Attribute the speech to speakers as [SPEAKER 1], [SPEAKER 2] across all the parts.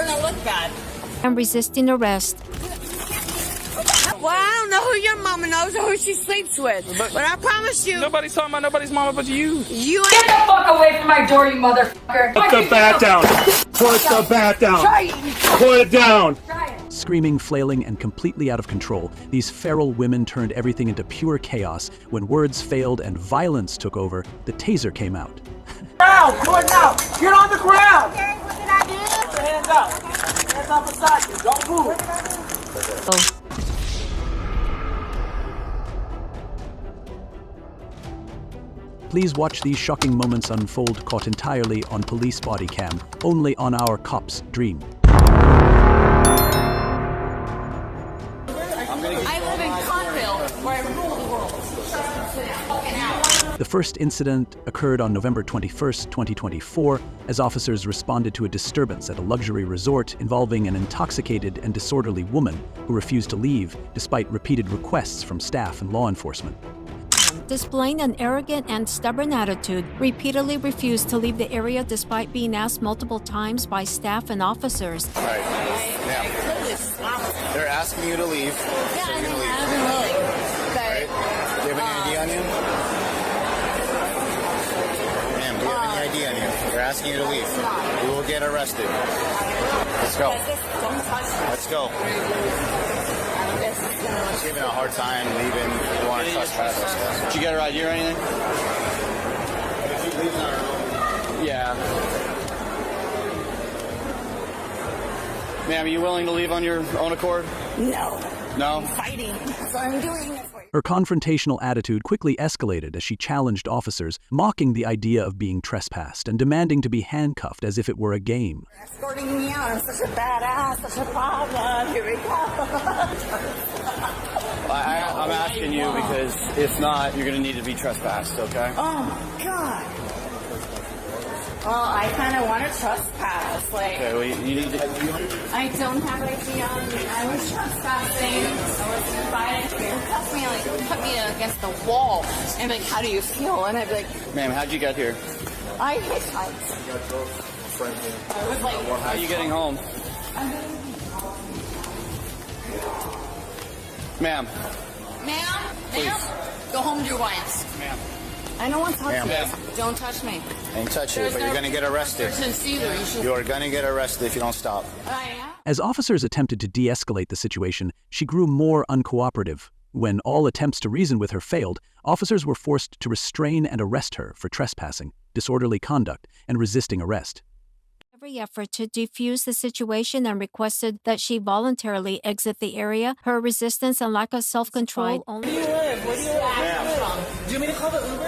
[SPEAKER 1] gonna look bad.
[SPEAKER 2] And resisting arrest.
[SPEAKER 1] Well, I don't know who your mama knows or who she sleeps with, but I promise you...
[SPEAKER 3] Nobody's talking about nobody's mama but you.
[SPEAKER 1] You
[SPEAKER 4] Get the fuck away from my door, you motherfucker!
[SPEAKER 5] Put the bat down! Put the bat down! Put it down!
[SPEAKER 6] Screaming, flailing, and completely out of control, these feral women turned everything into pure chaos. When words failed and violence took over, the taser came out.
[SPEAKER 5] Now! Do it now! Get on the ground!
[SPEAKER 1] Okay, what did I do?
[SPEAKER 5] Put your hands up! Hands up beside you! Don't move!
[SPEAKER 6] Please watch these shocking moments unfold, caught entirely on police body cam, only on our Cops Dream.
[SPEAKER 1] I live in Conville, where I rule the world.
[SPEAKER 6] The first incident occurred on November 21st, 2024, as officers responded to a disturbance at a luxury resort involving an intoxicated and disorderly woman who refused to leave despite repeated requests from staff and law enforcement.
[SPEAKER 2] Displaying an arrogant and stubborn attitude, repeatedly refused to leave the area despite being asked multiple times by staff and officers.
[SPEAKER 7] All right. Yeah. They're asking you to leave. So you're going to leave.
[SPEAKER 1] Okay.
[SPEAKER 7] Right. Do you have any ID on you? Ma'am, do you have any ID on you? They're asking you to leave. You will get arrested. Let's go.
[SPEAKER 1] Don't touch me.
[SPEAKER 7] Let's go. She's giving a hard time leaving. You want to trespass us.
[SPEAKER 3] Did you get her ID or anything?
[SPEAKER 7] If she leaves on her own.
[SPEAKER 3] Yeah. Ma'am, are you willing to leave on your own accord?
[SPEAKER 1] No.
[SPEAKER 3] No?
[SPEAKER 1] Fighting. So I'm doing it for you.
[SPEAKER 6] Her confrontational attitude quickly escalated as she challenged officers, mocking the idea of being trespassed and demanding to be handcuffed as if it were a game.
[SPEAKER 1] Escorting me out. I'm such a badass, such a problem. Here we go.
[SPEAKER 3] I'm asking you because if not, you're going to need to be trespassed, okay?
[SPEAKER 1] Oh, my God. Well, I kind of want to trespass. Like,
[SPEAKER 3] Okay, well, you need to...
[SPEAKER 1] I don't have ID on me. I was trespassing. I was invited to handcuff me, like, put me against the wall. And, like, how do you feel? And I'd be like,
[SPEAKER 3] Ma'am, how'd you get here?
[SPEAKER 1] I hitchhiked. I was like,
[SPEAKER 3] How are you getting home? Ma'am.
[SPEAKER 1] Ma'am? Ma'am? Go home to your wives.
[SPEAKER 3] Ma'am.
[SPEAKER 1] I don't want to touch
[SPEAKER 7] Ma'am.
[SPEAKER 1] you. Don't touch me.
[SPEAKER 7] I ain't touch you, but you're going to get arrested.
[SPEAKER 1] There's either. You should...
[SPEAKER 7] You're going to get arrested if you don't stop.
[SPEAKER 1] I am.
[SPEAKER 6] As officers attempted to de-escalate the situation, she grew more uncooperative. When all attempts to reason with her failed, officers were forced to restrain and arrest her for trespassing, disorderly conduct, and resisting arrest.
[SPEAKER 2] Every effort to defuse the situation and requested that she voluntarily exit the area. Her resistance and lack of self-control only...
[SPEAKER 1] Where do you live? What do you ask?
[SPEAKER 5] Do you want me to call the Uber?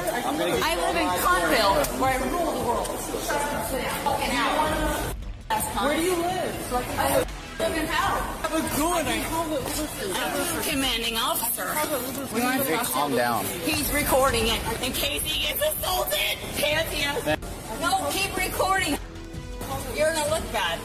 [SPEAKER 1] I live in Conville, where I rule the world. Where do you live? I live in hell. I'm a commanding officer.
[SPEAKER 7] Hey, calm down.
[SPEAKER 1] He's recording it in case he gets assaulted. Can't you? No, keep recording. You're gonna look bad.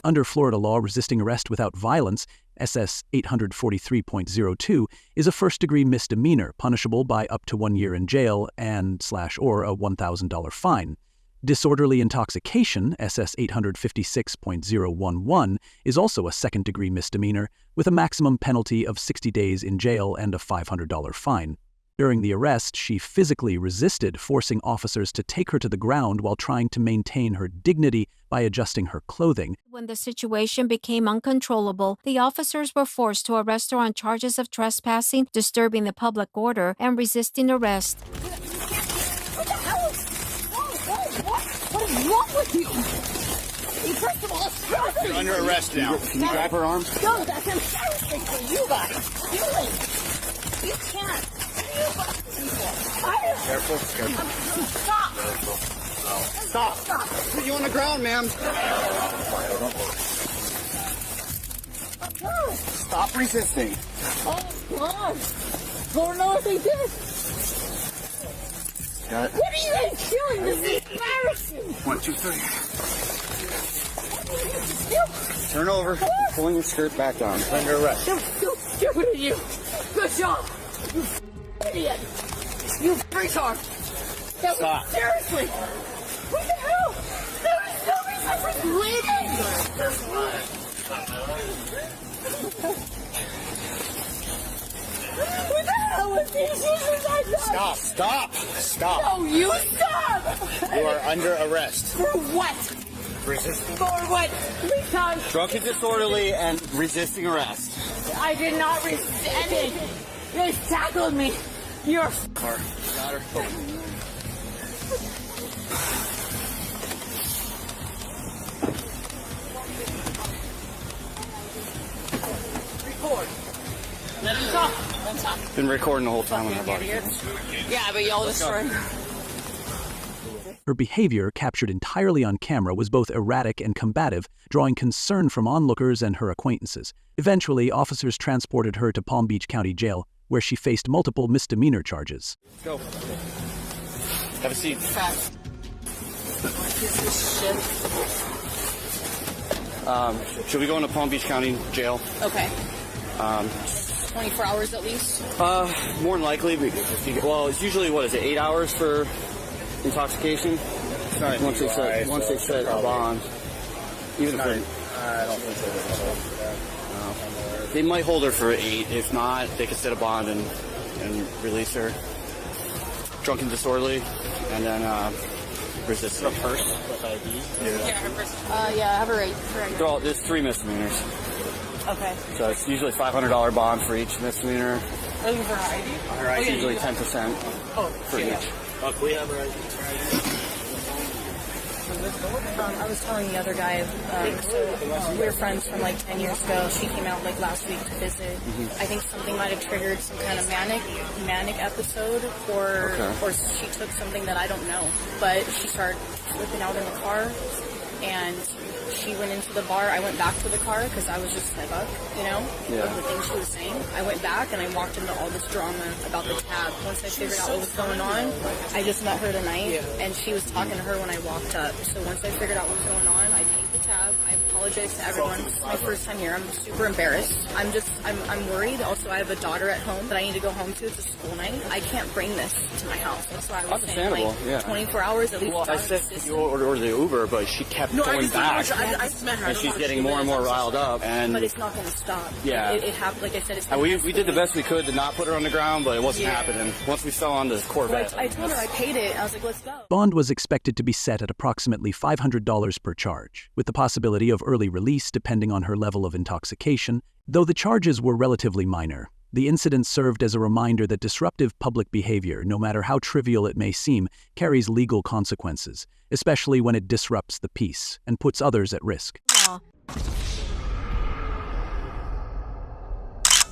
[SPEAKER 6] Under Florida law, resisting arrest without violence, SS 843.02, is a first-degree misdemeanor, punishable by up to 1 year in jail and/or a $1,000 fine. Disorderly intoxication, SS 856.011, is also a second-degree misdemeanor, with a maximum penalty of 60 days in jail and a $500 fine. During the arrest, she physically resisted, forcing officers to take her to the ground while trying to maintain her dignity by adjusting her clothing.
[SPEAKER 2] When the situation became uncontrollable, the officers were forced to arrest her on charges of trespassing, disturbing the public order, and resisting arrest.
[SPEAKER 1] What the hell? What is wrong with you? First of all, it's trespassing.
[SPEAKER 7] You're under arrest now.
[SPEAKER 3] Can you grab her arm?
[SPEAKER 1] No, that's embarrassing for you guys. You can't.
[SPEAKER 7] Careful.
[SPEAKER 1] Stop.
[SPEAKER 3] Stop. Put you on the ground, ma'am. Stop resisting.
[SPEAKER 1] Oh, God. Lord knows they did.
[SPEAKER 3] Got it.
[SPEAKER 1] What are you guys doing? This is embarrassing.
[SPEAKER 3] 1, 2, 3. Turn over. Pulling your skirt back down. Under arrest.
[SPEAKER 1] So stupid of you. Good job. You idiot. You retard.
[SPEAKER 3] Stop.
[SPEAKER 1] Seriously. What the hell? There is no reason for bleeding. What the hell was these users I got?
[SPEAKER 7] Stop.
[SPEAKER 1] No, you stop!
[SPEAKER 7] You are under arrest.
[SPEAKER 1] For what?
[SPEAKER 7] Resisting.
[SPEAKER 1] For what? Because
[SPEAKER 3] Drunken, disorderly, and resisting arrest.
[SPEAKER 1] I did not resist any. They tackled me. You're
[SPEAKER 3] Got her.
[SPEAKER 1] record. Let him talk. Let him talk.
[SPEAKER 3] Been recording the whole time on her body.
[SPEAKER 1] Yeah, but y'all destroyed.
[SPEAKER 6] Her behavior, captured entirely on camera, was both erratic and combative, drawing concern from onlookers and her acquaintances. Eventually, officers transported her to Palm Beach County Jail, where she faced multiple misdemeanor charges.
[SPEAKER 3] Go. Have a seat.
[SPEAKER 1] Fast. What is this shit?
[SPEAKER 3] Should we go into Palm Beach County Jail?
[SPEAKER 1] Okay. 24 hours at least?
[SPEAKER 3] More than likely. Well, it's usually, 8 hours for intoxication? Once they set a bond. Even if
[SPEAKER 7] I don't think so.
[SPEAKER 3] they might hold her for 8. If not, they could set a bond and release her. Drunken, disorderly, and then resist her first.
[SPEAKER 1] Yeah, I have a right.
[SPEAKER 3] There's 3 misdemeanors.
[SPEAKER 1] Okay.
[SPEAKER 3] So it's usually $500 bond for each misdemeanor.
[SPEAKER 1] Looking for her ID?
[SPEAKER 3] It's usually 10% for each.
[SPEAKER 7] We have her ID.
[SPEAKER 8] I was telling the other guy, so we were friends from like 10 years ago. She came out like last week to visit. I think something might have triggered some kind of manic episode, or she took something that I don't know. But she started flipping out in the car, and she went into the bar. I went back to the car because I was just fed up, of the things she was saying. I went back and I walked into all this drama about the tab. Once I figured out what was going on, I just met her tonight, and she was talking to her when I walked up. So once I figured out what was going on, I paid the tab. I apologize to everyone. This is my first time here. I'm super embarrassed. I'm worried. Also, I have a daughter at home that I need to go home to. It's a school night. I can't bring this to my house. That's why I was saying, like, 24 hours at least.
[SPEAKER 3] Well, I said you ordered the Uber, but she kept going back.
[SPEAKER 8] I met her.
[SPEAKER 3] And she's getting more and more riled up.
[SPEAKER 8] But it's not going to stop.
[SPEAKER 3] Yeah.
[SPEAKER 8] It happened. Like I said, it's
[SPEAKER 3] we did the best we could to not put her on the ground, but it wasn't happening. Once we fell on the Corvette.
[SPEAKER 8] I told her I paid it. I was like, let's go.
[SPEAKER 6] Bond was expected to be set at approximately $500 per charge, with the possibility of early release depending on her level of intoxication. Though the charges were relatively minor, the incident served as a reminder that disruptive public behavior, no matter how trivial it may seem, carries legal consequences, especially when it disrupts the peace and puts others at risk.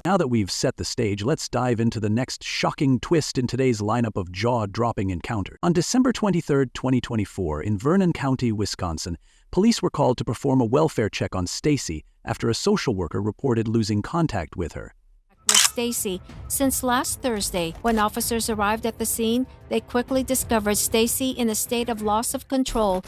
[SPEAKER 6] Now that we've set the stage, let's dive into the next shocking twist in today's lineup of jaw-dropping encounters. On December 23, 2024, in Vernon County, Wisconsin, police were called to perform a welfare check on Stacy after a social worker reported losing contact with her.
[SPEAKER 2] With Stacy, since last Thursday, when officers arrived at the scene, they quickly discovered Stacy in a state of loss of control.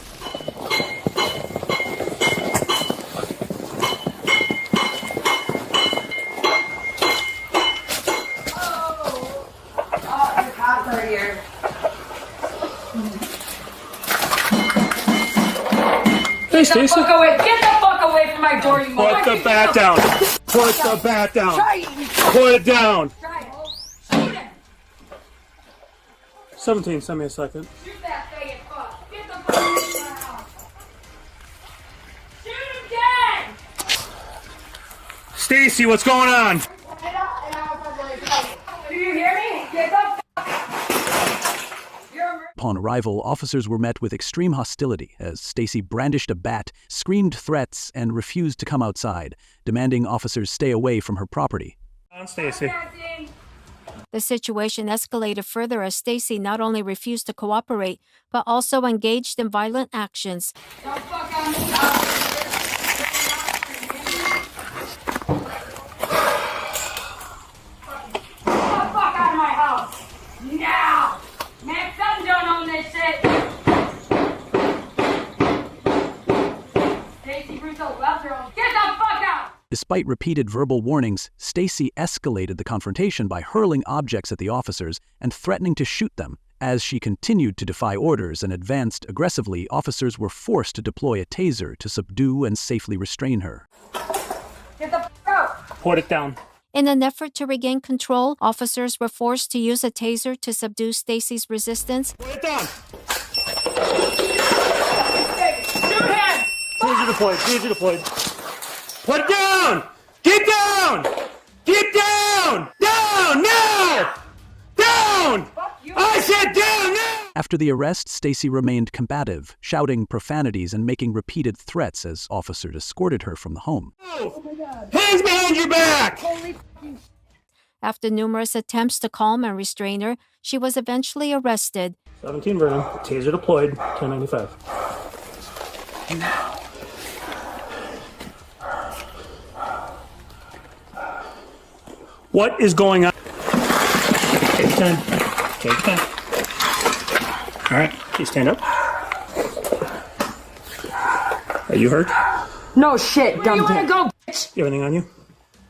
[SPEAKER 5] Hey, Stacy.
[SPEAKER 4] Get the fuck away from my door, you mother.
[SPEAKER 5] Put the bat down. Put the bat down. Put it down. 17, send me a second.
[SPEAKER 4] Shoot that faggot fuck. Get the fuck away from my house. Shoot him dead!
[SPEAKER 5] Stacy, what's going on?
[SPEAKER 4] Do you hear me? Get the fuck.
[SPEAKER 6] Upon arrival, officers were met with extreme hostility as Stacy brandished a bat, screamed threats, and refused to come outside, demanding officers stay away from her property.
[SPEAKER 5] On Stacy.
[SPEAKER 2] The situation escalated further as Stacy not only refused to cooperate, but also engaged in violent actions.
[SPEAKER 4] Don't fuck on me. Get the fuck out of my house. Now! Make something done on this shit. Stacy Russo, bathroom. Get the fuck out!
[SPEAKER 6] Despite repeated verbal warnings, Stacy escalated the confrontation by hurling objects at the officers and threatening to shoot them, As she continued to defy orders and advanced aggressively, officers were forced to deploy a taser to subdue and safely restrain her.
[SPEAKER 4] Get the f*** out!
[SPEAKER 5] Put it down.
[SPEAKER 2] In an effort to regain control, officers were forced to use a taser to subdue Stacy's resistance.
[SPEAKER 5] Put it down.
[SPEAKER 4] Shoot him!
[SPEAKER 5] Taser deployed. Taser deployed. Put it down. Get down. Get down. Down now. Down. I said down now.
[SPEAKER 6] After the arrest, Stacy remained combative, shouting profanities and making repeated threats as officers escorted her from the home.
[SPEAKER 5] Hands behind your back.
[SPEAKER 2] After numerous attempts to calm and restrain her, she was eventually arrested.
[SPEAKER 5] 17 Vernon. Taser deployed. 1095. What is going on? Take your time. Take your time. All right. Can you stand up? Are you hurt?
[SPEAKER 4] No shit, dumb. Where you wanna go, bitch?
[SPEAKER 5] You have anything on you?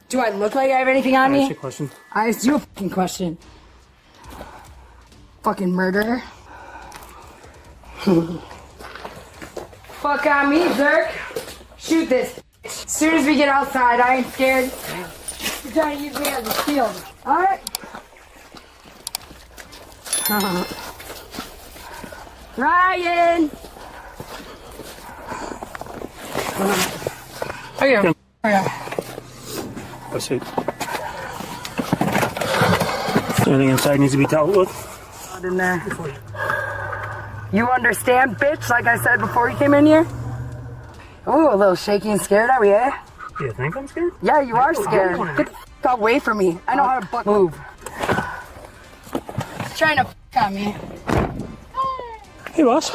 [SPEAKER 4] Do I look like I have anything on
[SPEAKER 5] Can I
[SPEAKER 4] me?
[SPEAKER 5] ask you a question?
[SPEAKER 4] I asked you a fucking question. Fucking murderer. Fuck on me, Zerk. Shoot this. As soon as we get outside, I ain't scared. You're trying to use me as a shield. Alright? Ryan! Oh yeah. Oh yeah.
[SPEAKER 5] Let's see. Anything inside needs to be dealt with?
[SPEAKER 4] Not in there. You understand, bitch, like I said before you came in here? Ooh, a little shaky and scared, are we, eh?
[SPEAKER 5] Do you think I'm scared?
[SPEAKER 4] Yeah, you are scared. Get the f*** away from me. I know how to buck move. He's trying to f*** on me.
[SPEAKER 5] Hey, boss.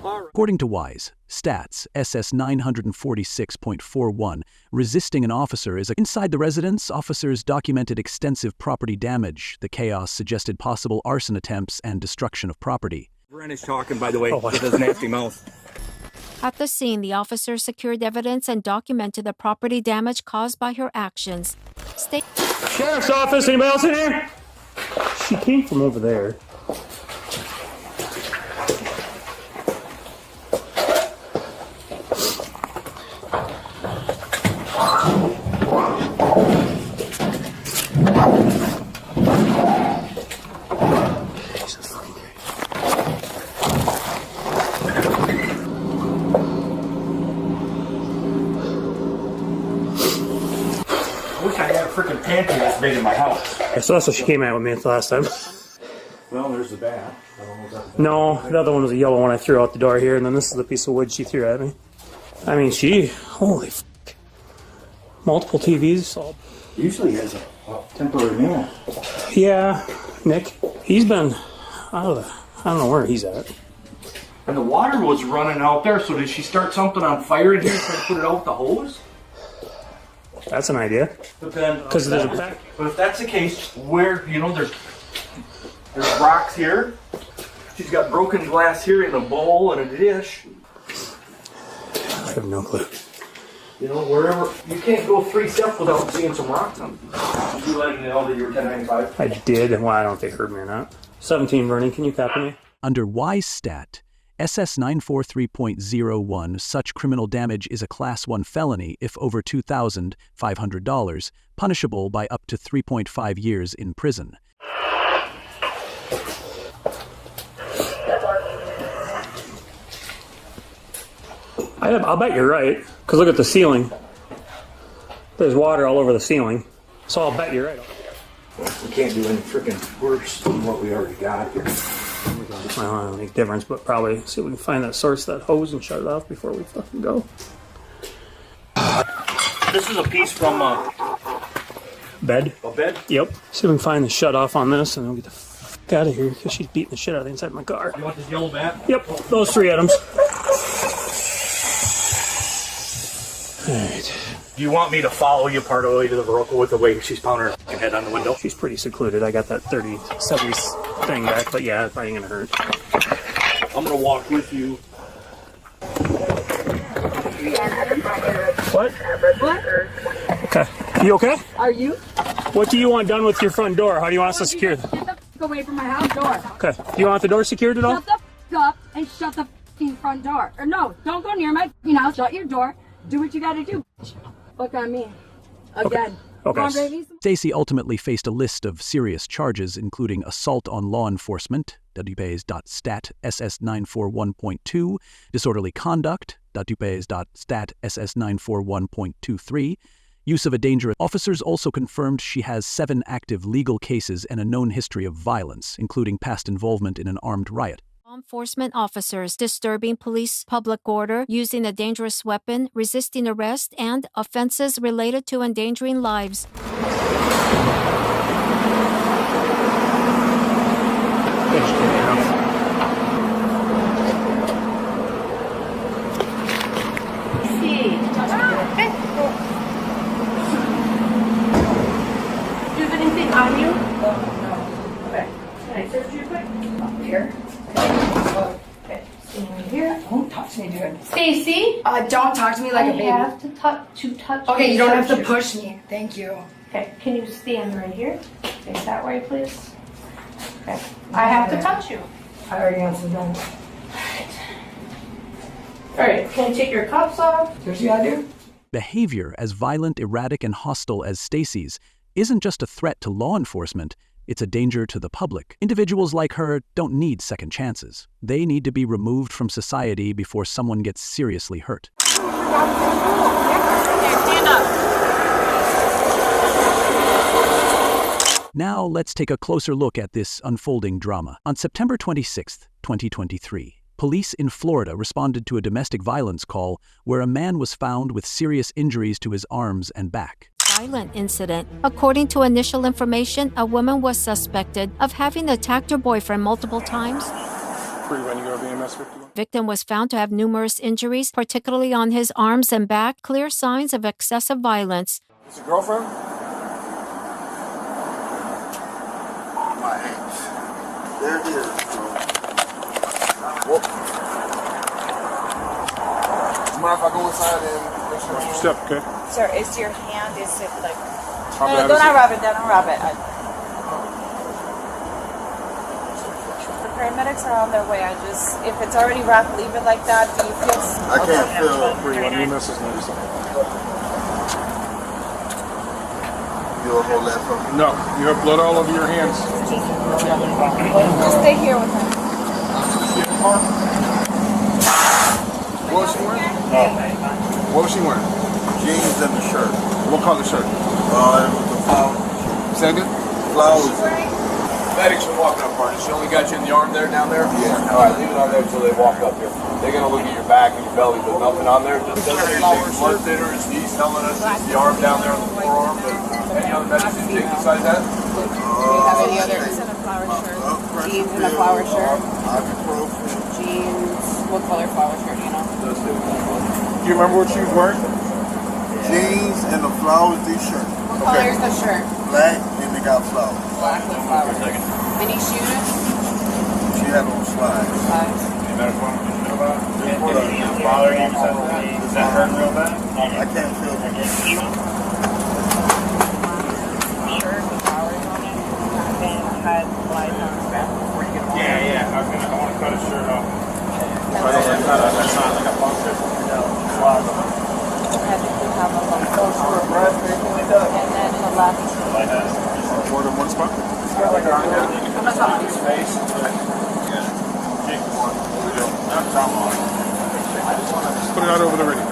[SPEAKER 6] According to Wise Stats, SS 946.41, resisting an officer is inside the residence. Officers documented extensive property damage. The chaos suggested possible arson attempts and destruction of property.
[SPEAKER 9] Bren is talking, by the way, with his nasty mouth.
[SPEAKER 2] At the scene, the officers secured evidence and documented the property damage caused by her actions.
[SPEAKER 5] Sheriff's office, anybody else in here? She came from over there.
[SPEAKER 9] Freaking pantry this big in my house.
[SPEAKER 5] So that's what she came at with me the last time.
[SPEAKER 9] Well, there's the bat. I don't know if that's
[SPEAKER 5] No, the other one was a yellow one I threw out the door here, and then this is the piece of wood she threw at me. I mean, holy f***. Multiple TVs.
[SPEAKER 9] usually has a temporary meal.
[SPEAKER 5] Yeah, Nick, he's been out of I don't know where he's at.
[SPEAKER 9] And the water was running out there, so did she start something on fire in here and try to put it out with the hose?
[SPEAKER 5] That's an idea.
[SPEAKER 9] But then,
[SPEAKER 5] Because there's a back.
[SPEAKER 9] But if that's the case, where, there's rocks here. She's got broken glass here in a bowl and a dish.
[SPEAKER 5] I have no clue.
[SPEAKER 9] Wherever, you can't go 3 steps without seeing some rocks on. Did you let them know that you were 1095?
[SPEAKER 5] I did, and I don't know if they heard me or not. 17, Vernon, can you copy me?
[SPEAKER 6] Under Wise Stat, SS 943.01, such criminal damage is a Class 1 felony if over $2,500, punishable by up to 3.5 years in prison.
[SPEAKER 5] I'll bet you're right, because look at the ceiling. There's water all over the ceiling, so I'll bet you're right.
[SPEAKER 9] We can't do any freaking worse than what we already got here.
[SPEAKER 5] Well, I don't make a difference, but probably see if we can find that source of that hose and shut it off before we fucking go.
[SPEAKER 9] This is a piece from a
[SPEAKER 5] bed.
[SPEAKER 9] A bed?
[SPEAKER 5] Yep. See if we can find the shut off on this, and then we'll get the fuck out of here because she's beating the shit out of the inside of my car.
[SPEAKER 9] You want this yellow bat?
[SPEAKER 5] Yep, those 3 items. Alright.
[SPEAKER 9] Do you want me to follow you part of the way to the vehicle with the way she's pounding her head on the window?
[SPEAKER 5] She's pretty secluded. I got that 30-70 thing back, but yeah, it ain't gonna hurt.
[SPEAKER 9] I'm gonna walk with you.
[SPEAKER 5] What? Okay. You okay?
[SPEAKER 4] Are you?
[SPEAKER 5] What do you want done with your front door? How do you want us to secure it?
[SPEAKER 4] Get the f*** away from my house door.
[SPEAKER 5] Okay. Do you want the door secured at all?
[SPEAKER 4] Shut the f*** up and shut the f***ing front door. Or no, don't go near my f***ing house. Shut your door. Do what you gotta do. Fuck on me. Again.
[SPEAKER 5] Okay.
[SPEAKER 4] Come on, baby.
[SPEAKER 6] Stacy ultimately faced a list of serious charges, including assault on law enforcement, WPA's.stat SS941.2, disorderly conduct, WPA's.stat SS941.23, use of a dangerous. Officers also confirmed she has 7 active legal cases and a known history of violence, including past involvement in an armed riot.
[SPEAKER 2] Law enforcement officers disturbing police public order, using a dangerous weapon, resisting arrest, and offenses related to endangering lives.
[SPEAKER 4] Do you have anything on you? No. Okay. Can I search you quick? Up here. Okay. Stand here. Don't touch me, dude.
[SPEAKER 10] Stacy?
[SPEAKER 4] Don't talk to me like a baby.
[SPEAKER 10] I have to touch
[SPEAKER 4] Okay,
[SPEAKER 10] me.
[SPEAKER 4] you don't have to push me. Thank you.
[SPEAKER 10] Okay, can you stand right here? Face that way, please. Okay. I have to touch you.
[SPEAKER 4] I already answered that.
[SPEAKER 10] Alright, can you take your cuffs off?
[SPEAKER 4] So what you gotta do?
[SPEAKER 6] Behavior as violent, erratic, and hostile as Stacy's isn't just a threat to law enforcement, it's a danger to the public. Individuals like her don't need second chances. They need to be removed from society before someone gets seriously hurt.
[SPEAKER 1] Stand up.
[SPEAKER 6] Now let's take a closer look at this unfolding drama. On September 26, 2023, police in Florida responded to a domestic violence call where a man was found with serious injuries to his arms and back.
[SPEAKER 2] Violent incident. According to initial information, a woman was suspected of having attacked her boyfriend multiple times. Victim was found to have numerous injuries, particularly on his arms and back, clear signs of excessive violence.
[SPEAKER 11] Is your girlfriend? My hands. There it is. Whoop. Do you mind if I go inside and make sure?
[SPEAKER 5] Step, okay.
[SPEAKER 1] Sir, is your hand, is it like...
[SPEAKER 5] How bad
[SPEAKER 1] don't
[SPEAKER 5] is it?
[SPEAKER 1] unwrap it, don't unwrap it. The paramedics are on their way. If it's already wrapped, leave it like that. Do you feel...
[SPEAKER 11] I can't feel.
[SPEAKER 5] 3-1 EMS is 97.
[SPEAKER 11] You'll hold that for me?
[SPEAKER 5] No, you have blood all over your hands.
[SPEAKER 1] Just stay here with him.
[SPEAKER 11] What was she wearing?
[SPEAKER 5] What was she wearing?
[SPEAKER 11] Jeans and a shirt.
[SPEAKER 5] What color shirt?
[SPEAKER 11] It was the flowers.
[SPEAKER 5] Say again?
[SPEAKER 11] Flowers.
[SPEAKER 12] Medics are walking up front. She only got you in the arm there, down there?
[SPEAKER 11] Yeah.
[SPEAKER 12] All right, leave it on there until they walk up here. They're going to look at your back and your belly, but nothing on there. Just doesn't say blood thinner. He's telling us it's the arm down there on the forearm, but any other medicine you take besides that?
[SPEAKER 1] Do you have any other... Jeans and a flower shirt. Jeans and a flower shirt.
[SPEAKER 11] Ibuprofen.
[SPEAKER 1] Jeans. What color flower shirt, do you know?
[SPEAKER 5] Do you remember what she was wearing?
[SPEAKER 11] Jeans and a flowers t-shirt.
[SPEAKER 1] What color is the shirt?
[SPEAKER 11] Black and they got flowers.
[SPEAKER 1] Black with flowers. Any shoes?
[SPEAKER 11] She had on slides.
[SPEAKER 1] Slides.
[SPEAKER 11] Does that hurt real bad? I can't feel it.
[SPEAKER 1] Shirt with flowers on it. And had slides on his back before you get home.
[SPEAKER 5] Yeah. I want to cut his shirt off.
[SPEAKER 1] I think we have a little and then the left.
[SPEAKER 5] More than one spot? Put it out over the radio.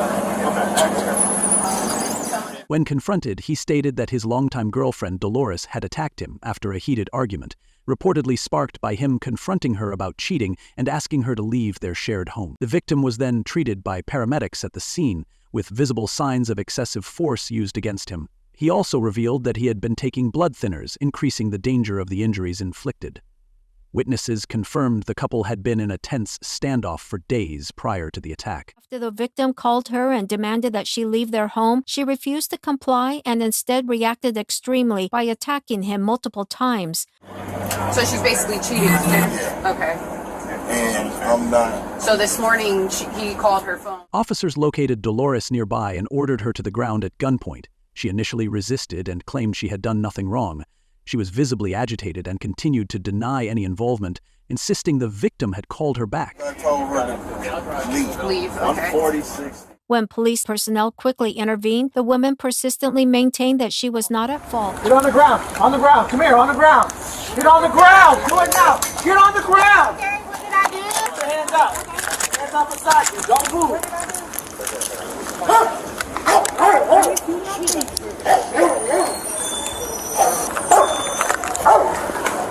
[SPEAKER 6] When confronted, he stated that his longtime girlfriend, Dolores, had attacked him after a heated argument, reportedly sparked by him confronting her about cheating and asking her to leave their shared home. The victim was then treated by paramedics at the scene, with visible signs of excessive force used against him. He also revealed that he had been taking blood thinners, increasing the danger of the injuries inflicted. Witnesses confirmed the couple had been in a tense standoff for days prior to the attack.
[SPEAKER 2] After the victim called her and demanded that she leave their home, she refused to comply and instead reacted extremely by attacking him multiple times.
[SPEAKER 1] So she's basically cheating on him? Okay.
[SPEAKER 11] And I'm not.
[SPEAKER 1] So this morning he called her phone.
[SPEAKER 6] Officers located Dolores nearby and ordered her to the ground at gunpoint. She initially resisted and claimed she had done nothing wrong. She was visibly agitated and continued to deny any involvement, insisting the victim had called her back.
[SPEAKER 13] I told her to leave.
[SPEAKER 1] Leave, okay.
[SPEAKER 13] 146.
[SPEAKER 2] When police personnel quickly intervened, the woman persistently maintained that she was not at fault.
[SPEAKER 14] Get on the ground. On the ground. Come here. On the ground. Get on the ground. Do it now. Get on the ground.
[SPEAKER 1] Okay, what did I do?
[SPEAKER 14] Put your hands up. Hands up beside you. Don't move.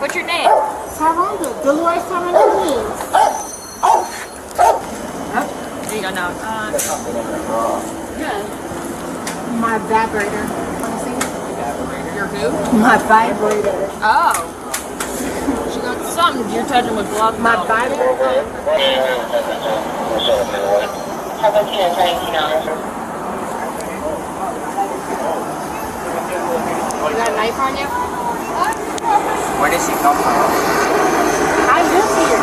[SPEAKER 1] What's your name?
[SPEAKER 10] Tyrone, Dolores Tyrone.
[SPEAKER 1] You don't know.
[SPEAKER 10] My vibrator.
[SPEAKER 1] Your who?
[SPEAKER 10] My vibrator.
[SPEAKER 1] Oh. She got something you're touching with gloves.
[SPEAKER 10] My vibrator.
[SPEAKER 1] You got a knife on you?
[SPEAKER 3] Where did she come from?
[SPEAKER 10] I live here.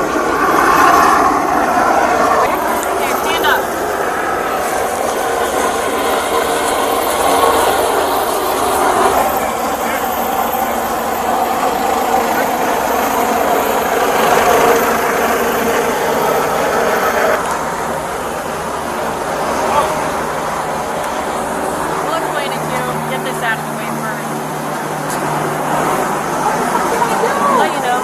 [SPEAKER 1] Okay, stand up. We'll explain it to you. Get this out of the way first. Let you know.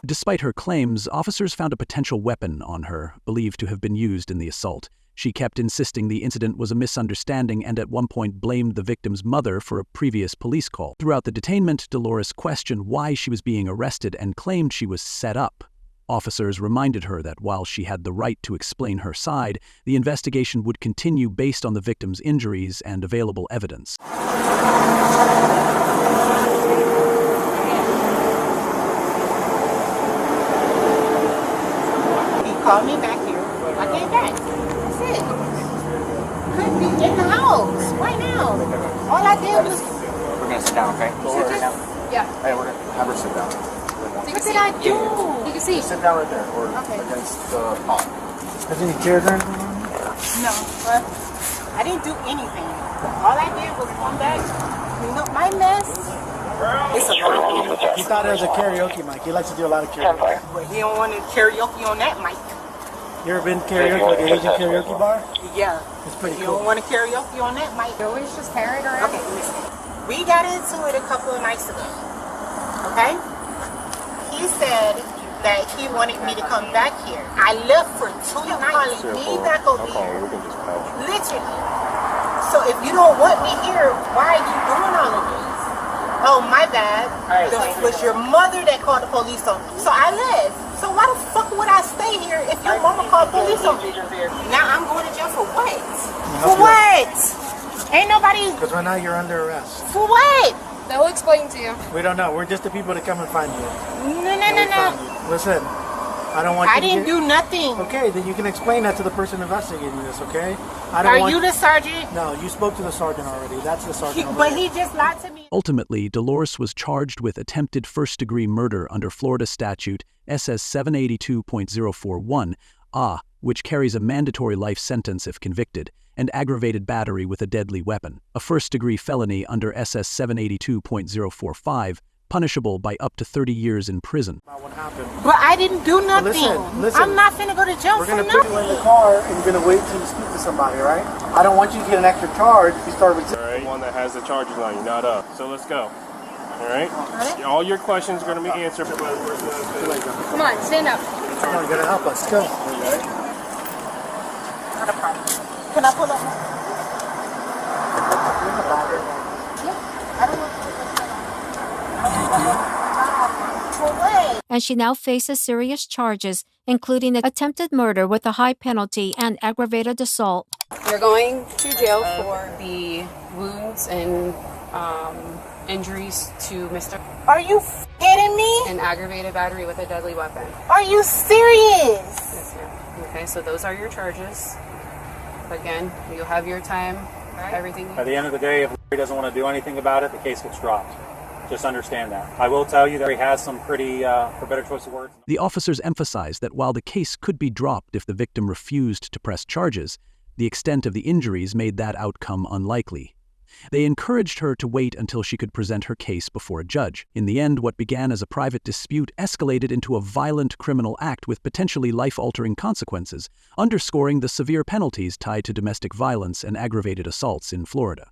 [SPEAKER 6] Despite her claims, officers found a potential weapon on her, believed to have been used in the assault. She kept insisting the incident was a misunderstanding and at one point blamed the victim's mother for a previous police call. Throughout the detainment, Dolores questioned why she was being arrested and claimed she was set up. Officers reminded her that while she had the right to explain her side, the investigation would continue based on the victim's injuries and available evidence.
[SPEAKER 15] Called me back here. I came back. That's it. Couldn't be in the house right now. All I did was.
[SPEAKER 3] We're gonna sit down, okay?
[SPEAKER 15] Sit down.
[SPEAKER 1] Yeah.
[SPEAKER 7] Hey, we're gonna have her sit down.
[SPEAKER 15] What did I do?
[SPEAKER 1] You can see.
[SPEAKER 7] Sit down right there, or against the pot.
[SPEAKER 14] Has any tears or anything on you?
[SPEAKER 15] No, but I didn't do anything. All I did was come back, clean up my mess. It's a lot.
[SPEAKER 14] He thought it was a karaoke mic. He likes to do a lot of karaoke.
[SPEAKER 15] But he don't want to karaoke on that mic.
[SPEAKER 14] You ever been karaoke, like an Asian karaoke bar?
[SPEAKER 15] Yeah.
[SPEAKER 14] It's pretty
[SPEAKER 15] You
[SPEAKER 14] cool.
[SPEAKER 15] don't want to karaoke on that mic.
[SPEAKER 1] You always just carry it around.
[SPEAKER 15] Okay, listen. We got into it a couple of nights ago. Okay? He said that he wanted me to come back here. I left for 2 nights. Me back over here. Literally. So if you don't want me here, why are you doing all of this? Oh, my bad. It was your mother that called the police on me. So I left. So why the fuck would I stay here if your mama called police on me? Now I'm going to jail for what? For what? Ain't nobody...
[SPEAKER 14] Because right now you're under arrest.
[SPEAKER 15] For what?
[SPEAKER 1] They'll explain to you.
[SPEAKER 14] We don't know. We're just the people that come and find you.
[SPEAKER 15] No.
[SPEAKER 14] Listen, I don't want you
[SPEAKER 15] I didn't do nothing.
[SPEAKER 14] Okay, then you can explain that to the person investigating this, okay?
[SPEAKER 15] Are you the sergeant?
[SPEAKER 14] No, you spoke to the sergeant already. That's the sergeant.
[SPEAKER 15] But he just lied to me.
[SPEAKER 6] Ultimately, Dolores was charged with attempted first-degree murder under Florida statute SS 782.041, which carries a mandatory life sentence if convicted, and aggravated battery with a deadly weapon, a first-degree felony under SS 782.045, punishable by up to 30 years in prison.
[SPEAKER 15] But I didn't do nothing.
[SPEAKER 14] Listen.
[SPEAKER 15] I'm not finna go to jail
[SPEAKER 14] We're
[SPEAKER 15] for
[SPEAKER 14] going to
[SPEAKER 15] nothing.
[SPEAKER 14] put you in the car and you're going to wait till you speak to somebody, right? I don't want you to get an extra charge if you start with...
[SPEAKER 5] Alright, one that has the charges on you, not us. So let's go. Alright? All your questions are going to be answered.
[SPEAKER 1] Come on, stand up.
[SPEAKER 14] Come on, you got to help us. Go.
[SPEAKER 15] Not a problem. Can I pull up?
[SPEAKER 2] And she now faces serious charges, including attempted murder with a high penalty and aggravated assault.
[SPEAKER 1] You're going to jail for the wounds and injuries to Mr.
[SPEAKER 15] Are you kidding me?
[SPEAKER 1] And aggravated battery with a deadly weapon.
[SPEAKER 15] Are you serious?
[SPEAKER 1] Yes, ma'am. Okay, so those are your charges. Again, you'll have your time, everything.
[SPEAKER 16] At the end of the day, if Larry doesn't want to do anything about it, the case gets dropped. Just understand that. I will tell you that he has some pretty, for better choice of words.
[SPEAKER 6] The officers emphasized that while the case could be dropped if the victim refused to press charges, The extent of the injuries made that outcome unlikely. They encouraged her to wait until she could present her case before a judge. In the end, what began as a private dispute escalated into a violent criminal act with potentially life-altering consequences, underscoring the severe penalties tied to domestic violence and aggravated assaults in Florida.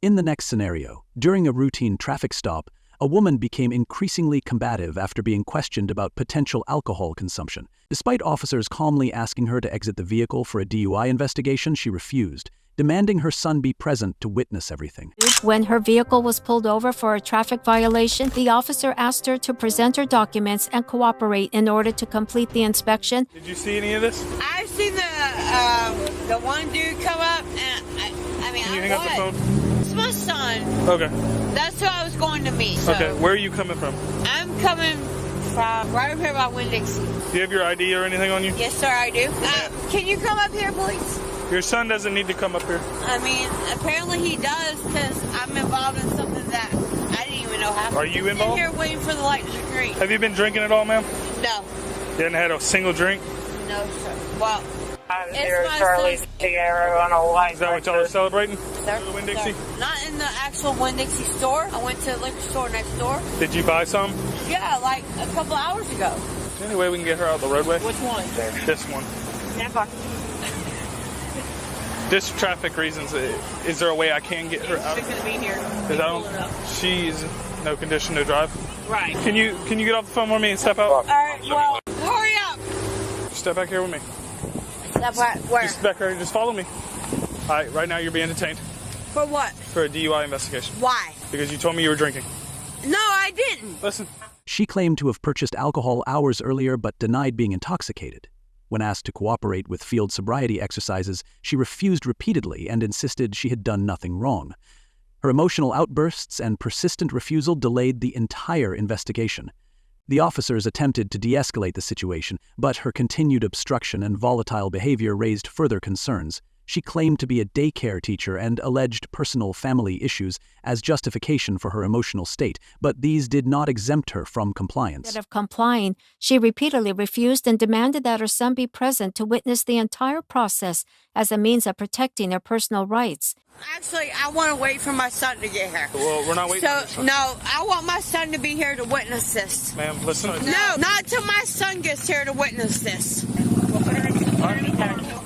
[SPEAKER 6] In the next scenario, during a routine traffic stop, a woman became increasingly combative after being questioned about potential alcohol consumption. Despite officers calmly asking her to exit the vehicle for a DUI investigation, she refused, demanding her son be present to witness everything.
[SPEAKER 2] When her vehicle was pulled over for a traffic violation, the officer asked her to present her documents and cooperate in order to complete the inspection.
[SPEAKER 9] Did you see any of this?
[SPEAKER 17] I seen the one dude come up, and I mean,
[SPEAKER 9] Can you hang up the phone?
[SPEAKER 17] It's my son.
[SPEAKER 9] Okay.
[SPEAKER 17] That's who I was going to meet. So
[SPEAKER 9] Okay, where are you coming from?
[SPEAKER 17] I'm coming from right over here by Winn-Dixie.
[SPEAKER 9] Do you have your ID or anything on you?
[SPEAKER 17] Yes, sir, I do. Can you come up here, please?
[SPEAKER 9] Your son doesn't need to come up here.
[SPEAKER 17] I mean, apparently he does, because I'm involved in something that I didn't even know happened.
[SPEAKER 9] Are you involved?
[SPEAKER 17] I'm here waiting for the light to green.
[SPEAKER 9] Have you been drinking at all, ma'am?
[SPEAKER 17] No.
[SPEAKER 9] You hadn't had a single drink?
[SPEAKER 17] No, sir. Well,
[SPEAKER 18] It's my Charlie Sierra on a white.
[SPEAKER 9] Is that what y'all are celebrating?
[SPEAKER 17] Sir?
[SPEAKER 9] The Winn-Dixie?
[SPEAKER 17] Sir. Not in the actual Winn-Dixie store. I went to the liquor store next door.
[SPEAKER 9] Did you buy some?
[SPEAKER 17] Yeah, like a couple hours ago.
[SPEAKER 9] Is there any way we can get her out the roadway?
[SPEAKER 17] Which one?
[SPEAKER 9] This one.
[SPEAKER 17] Never.
[SPEAKER 9] Just traffic reasons. Is there a way I can get her out?
[SPEAKER 17] She's going to be here.
[SPEAKER 9] Because she's no condition to drive.
[SPEAKER 17] Right.
[SPEAKER 9] Can you get off the phone with me and step out?
[SPEAKER 17] All right, well, hurry up.
[SPEAKER 9] Step back here with me.
[SPEAKER 17] Step where?
[SPEAKER 9] Just back here. Just follow me. All right, right now you're being detained.
[SPEAKER 17] For what?
[SPEAKER 9] For a DUI investigation.
[SPEAKER 17] Why?
[SPEAKER 9] Because you told me you were drinking.
[SPEAKER 17] No, I didn't.
[SPEAKER 9] Listen.
[SPEAKER 6] She claimed to have purchased alcohol hours earlier but denied being intoxicated. When asked to cooperate with field sobriety exercises, she refused repeatedly and insisted she had done nothing wrong. Her emotional outbursts and persistent refusal delayed the entire investigation. The officers attempted to de-escalate the situation, but her continued obstruction and volatile behavior raised further concerns. She claimed to be a daycare teacher and alleged personal family issues as justification for her emotional state, but these did not exempt her from compliance.
[SPEAKER 2] Instead of complying, she repeatedly refused and demanded that her son be present to witness the entire process as a means of protecting her personal rights.
[SPEAKER 17] Actually, I want to wait for my son to get here.
[SPEAKER 9] Well, we're not waiting for your son.
[SPEAKER 17] No, I want my son to be here to witness this.
[SPEAKER 9] Ma'am, listen.
[SPEAKER 17] No, not till my son gets here to witness this.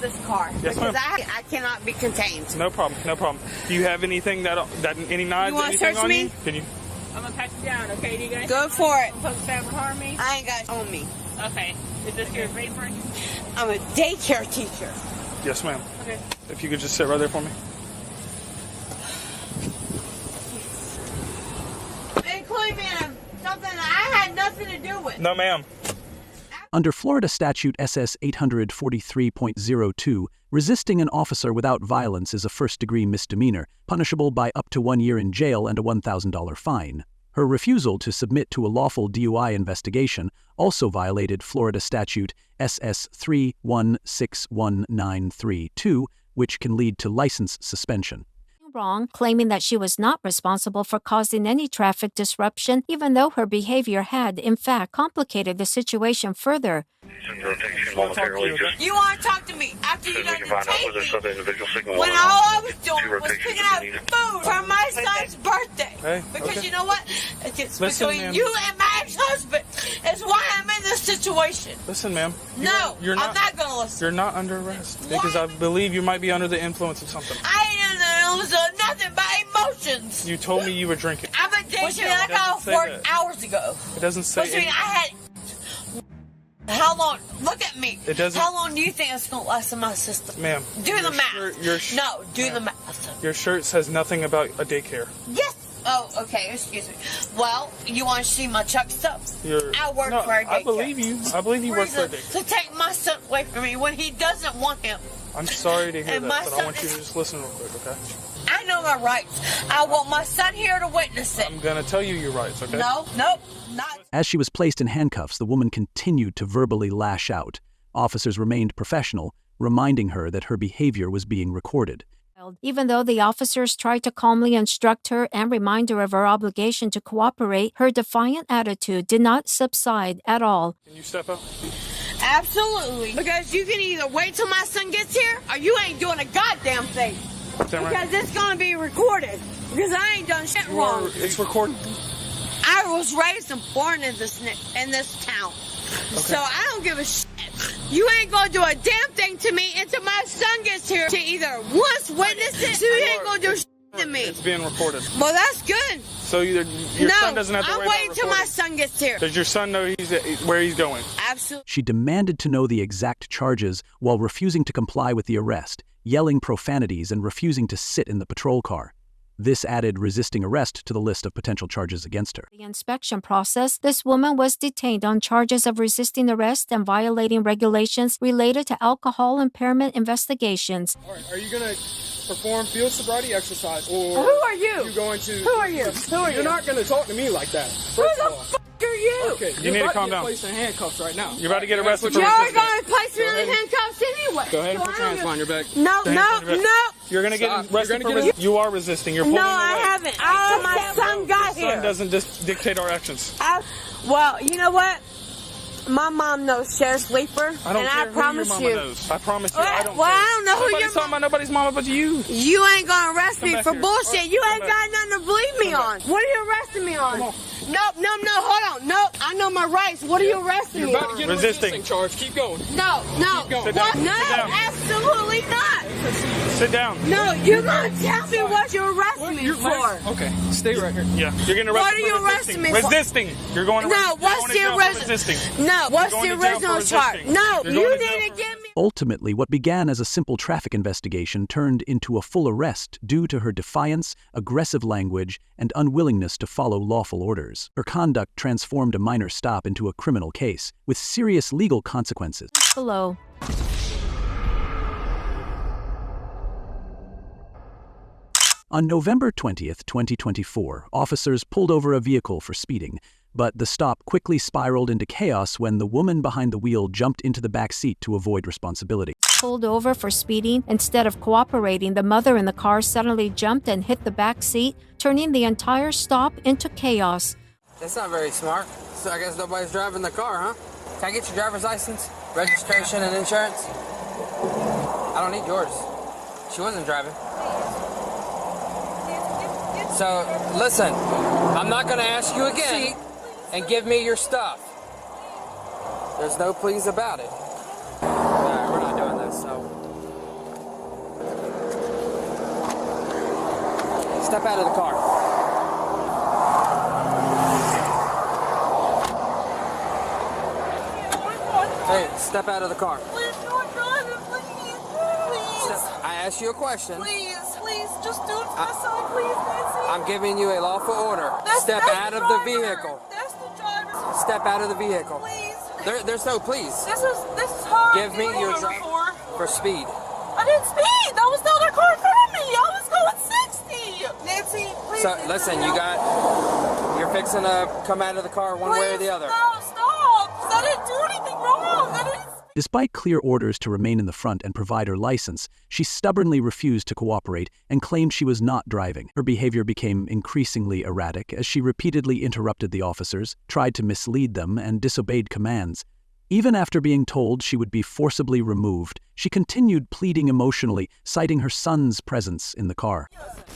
[SPEAKER 17] This car.
[SPEAKER 9] Yes,
[SPEAKER 17] because
[SPEAKER 9] ma'am.
[SPEAKER 17] I cannot be contained.
[SPEAKER 9] No problem, no problem. Do you have anything that any knives,
[SPEAKER 17] You wanna
[SPEAKER 9] anything
[SPEAKER 17] search
[SPEAKER 9] on
[SPEAKER 17] me?
[SPEAKER 9] you? Can you?
[SPEAKER 18] I'm gonna pat you down, okay? Do you guys?
[SPEAKER 17] Go for it.
[SPEAKER 18] Folks that would harm me?
[SPEAKER 17] I ain't got it on me.
[SPEAKER 18] Okay. Is this your favorite?
[SPEAKER 17] I'm a daycare teacher.
[SPEAKER 9] Yes, ma'am.
[SPEAKER 18] Okay.
[SPEAKER 9] If you could just sit right there for me.
[SPEAKER 17] Including me in something that I had nothing to do with.
[SPEAKER 9] No, ma'am.
[SPEAKER 6] Under Florida Statute SS 843.02, resisting an officer without violence is a first-degree misdemeanor, punishable by up to 1 year in jail and a $1,000 fine. Her refusal to submit to a lawful DUI investigation also violated Florida Statute SS 3161932, which can lead to license suspension.
[SPEAKER 2] Wrong, claiming that she was not responsible for causing any traffic disruption, even though her behavior had, in fact, complicated the situation further.
[SPEAKER 17] You want to talk to me after you done detained me when all I was doing was picking out food for my son's birthday.
[SPEAKER 9] Hey,
[SPEAKER 17] because
[SPEAKER 9] okay.
[SPEAKER 17] you know what? It's
[SPEAKER 9] Listen,
[SPEAKER 17] between
[SPEAKER 9] ma'am.
[SPEAKER 17] you and my ex-husband is why I'm in this situation.
[SPEAKER 9] Listen, ma'am.
[SPEAKER 17] No,
[SPEAKER 9] you're
[SPEAKER 17] I'm not going to listen.
[SPEAKER 9] You're not under arrest because I believe you might be under the influence of something.
[SPEAKER 17] I ain't under the influence of nothing but emotions.
[SPEAKER 9] You told me you were drinking.
[SPEAKER 17] I'm a daycare. I got off work hours ago.
[SPEAKER 9] It doesn't say.
[SPEAKER 17] Which means I had. How long? Look at me.
[SPEAKER 9] It doesn't.
[SPEAKER 17] How long do you think it's going to last in my system?
[SPEAKER 9] Ma'am.
[SPEAKER 17] Do the math. No, do the math.
[SPEAKER 9] Your shirt says nothing about a daycare.
[SPEAKER 17] Yes. Oh, okay. Excuse me. Well, you want to see my Chuck stuff? I work for a daycare.
[SPEAKER 9] I believe you. I believe you work for a daycare.
[SPEAKER 17] To take my son away from me when he doesn't want him.
[SPEAKER 9] I'm sorry to hear
[SPEAKER 17] And
[SPEAKER 9] that,
[SPEAKER 17] my
[SPEAKER 9] but I
[SPEAKER 17] son
[SPEAKER 9] want you to
[SPEAKER 17] is-
[SPEAKER 9] just listen real quick, okay?
[SPEAKER 17] I know my rights. I want my son here to witness it.
[SPEAKER 9] I'm gonna tell you your rights, okay?
[SPEAKER 17] No, nope, not.
[SPEAKER 6] As she was placed in handcuffs, the woman continued to verbally lash out. Officers remained professional, reminding her that her behavior was being recorded.
[SPEAKER 2] Even though the officers tried to calmly instruct her and remind her of her obligation to cooperate, her defiant attitude did not subside at all.
[SPEAKER 9] Can you step up?
[SPEAKER 17] Absolutely. Because you can either wait till my son gets here or you ain't doing a goddamn thing. Because it's going to be recorded. Because I ain't done shit wrong.
[SPEAKER 9] It's recorded.
[SPEAKER 17] I was raised and born in this town.
[SPEAKER 9] Okay.
[SPEAKER 17] So I don't give a shit. You ain't going to do a damn thing to me until my son gets here to either once witness it, so you ain't going to do shit to me.
[SPEAKER 9] It's being recorded.
[SPEAKER 17] Well, that's good.
[SPEAKER 9] So your son doesn't have to worry about
[SPEAKER 17] I'm waiting till my son gets here.
[SPEAKER 9] Does your son know where he's going?
[SPEAKER 17] Absolutely.
[SPEAKER 6] She demanded to know the exact charges while refusing to comply with the arrest, yelling profanities and refusing to sit in the patrol car. This added resisting arrest to the list of potential charges against her.
[SPEAKER 2] The inspection process, this woman was detained on charges of resisting arrest and violating regulations related to alcohol impairment investigations.
[SPEAKER 19] All right, are you going to perform field sobriety exercise? Or
[SPEAKER 17] who are you?
[SPEAKER 19] You going to?
[SPEAKER 17] Who are you? Who are you?
[SPEAKER 19] You're not going to talk to me like that.
[SPEAKER 17] Who the fuck are you?
[SPEAKER 19] Okay,
[SPEAKER 9] You need to calm down.
[SPEAKER 19] You're placed in handcuffs right now.
[SPEAKER 9] You're about to get arrested for
[SPEAKER 17] You're
[SPEAKER 9] resisting.
[SPEAKER 17] going to place me in handcuffs anyway.
[SPEAKER 19] Go ahead and put your hands behind your back.
[SPEAKER 17] No.
[SPEAKER 9] You're going to get arrested for resisting. You are resisting. You're pulling
[SPEAKER 17] No,
[SPEAKER 9] away.
[SPEAKER 17] I haven't. My son got
[SPEAKER 9] Your
[SPEAKER 17] here.
[SPEAKER 9] son doesn't just dictate our actions.
[SPEAKER 17] Well, you know what? My mom knows Sheriff Leaper,
[SPEAKER 9] I don't
[SPEAKER 17] and
[SPEAKER 9] care
[SPEAKER 17] I promise
[SPEAKER 9] who your
[SPEAKER 17] you.
[SPEAKER 9] mama knows. I promise you, I don't
[SPEAKER 17] Well,
[SPEAKER 9] care.
[SPEAKER 17] I don't know who
[SPEAKER 9] Nobody's
[SPEAKER 17] your
[SPEAKER 9] talking about nobody's mama but you.
[SPEAKER 17] You ain't gonna arrest
[SPEAKER 9] Come
[SPEAKER 17] me
[SPEAKER 9] back
[SPEAKER 17] for
[SPEAKER 9] here.
[SPEAKER 17] bullshit. You ain't got nothing to believe me on. What are you arresting me on? Nope, hold on. Nope, I know my rights. What are you arresting me
[SPEAKER 19] You're about
[SPEAKER 17] on?
[SPEAKER 19] to get a resisting charge. Keep going.
[SPEAKER 17] No.
[SPEAKER 19] Keep going.
[SPEAKER 9] Sit down.
[SPEAKER 17] What? No,
[SPEAKER 9] Sit down.
[SPEAKER 17] absolutely not.
[SPEAKER 9] Sit down.
[SPEAKER 17] No, you're gonna tell me what you're arresting me for.
[SPEAKER 19] Okay, stay right here.
[SPEAKER 9] Yeah, you're getting arrested
[SPEAKER 17] What are you
[SPEAKER 9] for
[SPEAKER 17] arresting me for?
[SPEAKER 9] resisting. You're going to
[SPEAKER 17] No, what's the original?
[SPEAKER 9] resisting.
[SPEAKER 17] No, what's
[SPEAKER 9] You're
[SPEAKER 17] the
[SPEAKER 9] going to jail for
[SPEAKER 17] original charge?
[SPEAKER 9] resisting.
[SPEAKER 17] No,
[SPEAKER 9] You're
[SPEAKER 17] you
[SPEAKER 9] going to jail
[SPEAKER 17] need
[SPEAKER 9] for
[SPEAKER 17] to give me.
[SPEAKER 6] Ultimately, what began as a simple traffic investigation turned into a full arrest due to her defiance, aggressive language, and unwillingness to follow lawful orders. Her conduct transformed a minor stop into a criminal case, with serious legal consequences.
[SPEAKER 2] Below.
[SPEAKER 6] On November 20th, 2024, officers pulled over a vehicle for speeding, but the stop quickly spiraled into chaos when the woman behind the wheel jumped into the back seat to avoid responsibility.
[SPEAKER 2] Pulled over for speeding, instead of cooperating, the mother in the car suddenly jumped and hit the back seat, turning the entire stop into chaos.
[SPEAKER 20] That's not very smart. So I guess nobody's driving the car, huh? Can I get your driver's license, registration, and insurance? I don't need yours. She wasn't driving. So, listen, I'm not going to ask you again and give me your stuff. There's no please about it. Alright, we're not doing this, so. Step out of the car. Hey, step out of the car.
[SPEAKER 17] Please don't drive it, please.
[SPEAKER 20] I asked you a question.
[SPEAKER 17] Please, just do it for my son, please, Nancy.
[SPEAKER 20] I'm giving you a lawful order. Step out of the vehicle.
[SPEAKER 17] That's the driver.
[SPEAKER 20] Step out of the vehicle.
[SPEAKER 17] Please.
[SPEAKER 20] There's no please.
[SPEAKER 17] This is her.
[SPEAKER 20] Give me your driver for speed.
[SPEAKER 17] I didn't speed. That was the other car in front of me. I was going 60. Nancy, please.
[SPEAKER 20] So listen, you're fixing to come out of the car one way or the other.
[SPEAKER 17] No, stop. I didn't do anything wrong. I didn't.
[SPEAKER 6] Despite clear orders to remain in the front and provide her license, she stubbornly refused to cooperate and claimed she was not driving. Her behavior became increasingly erratic as she repeatedly interrupted the officers, tried to mislead them, and disobeyed commands. Even after being told she would be forcibly removed, she continued pleading emotionally, citing her son's presence in the car.